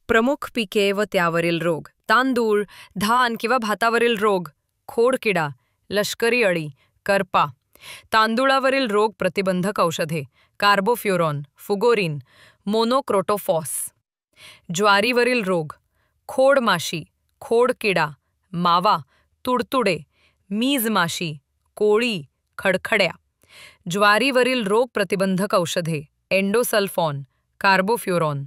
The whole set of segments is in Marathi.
प्रमुख पिके व त्यावरील रोग: तांदूळ, धान किंवा भातावरील रोग, खोडकिडा, लष्करी अळी, करपा. तांदूळावरील रोग प्रतिबंधक औषधे: कार्बोफ्युरॉन, फुगोरिन, मोनोक्रोटोफॉस. ज्वारीवरील रोग: खोड माशी, खोडकिडा, मावा, तुडतुडे, मीज माशी, कोळी, खडखड्या. ज्वारीवरील रोग प्रतिबंधक औषधे: एंडोसल्फॉन, कार्बोफ्युरॉन.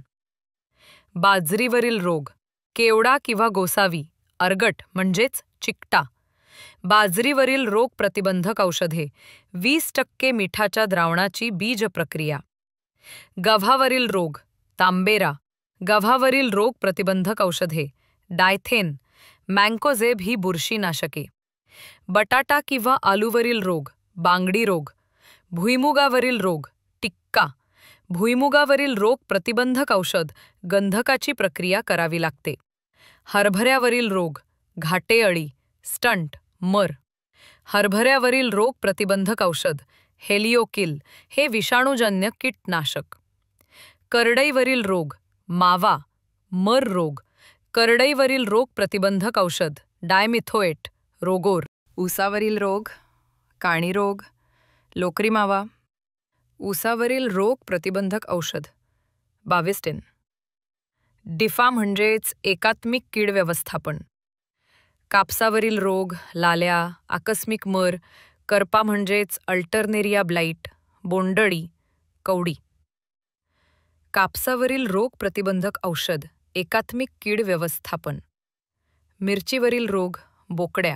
बाजरीवरील रोग: केवडा किंवा गोसावी, अर्गट म्हणजेच चिकटा. बाजरीवरील रोग प्रतिबंधक औषधे: 20% मिठाच्या द्रावणाची बीज प्रक्रिया. गव्हावरील रोग: तांबेरा. गव्हावरील रोग प्रतिबंधक औषधे: डायथेन, मँकोझेब ही बुरशीनाशके. बटाटा किंवा आलूवरील रोग: बांगडी रोग. भुईमुगावरील रोग: टिक्का. भुईमुगावरील रोग प्रतिबंधक औषध: गंधकाची प्रक्रिया करावी लागते. हरभऱ्यावरील रोग: घाटे अळी, स्टंट, मर. हरभऱ्यावरील रोग प्रतिबंधक औषध: हेलिओकिल, हे विषाणूजन्य कीटनाशक. करडईवरील रोग: मावा, मर रोग. करडईवरील रोग प्रतिबंधक औषध: डायमिथोएट, रोगोर. ऊसावरील रोग: काणी रोग, लोकरी मावा. ऊसावरील रोग प्रतिबंधक औषध: बाविस्टिन. डिफा म्हणजेच एकात्मिक कीड व्यवस्थापन. कापसावरील रोग: लाल्या, आकस्मिक मर. करपा म्हणजेच अल्टरनेरिया ब्लाइट, बोंडअळी, कवडी. कापसावरील रोग प्रतिबंधक औषध: एकात्मिक कीड व्यवस्थापन. मिरचीवरील रोग: बोकड्या.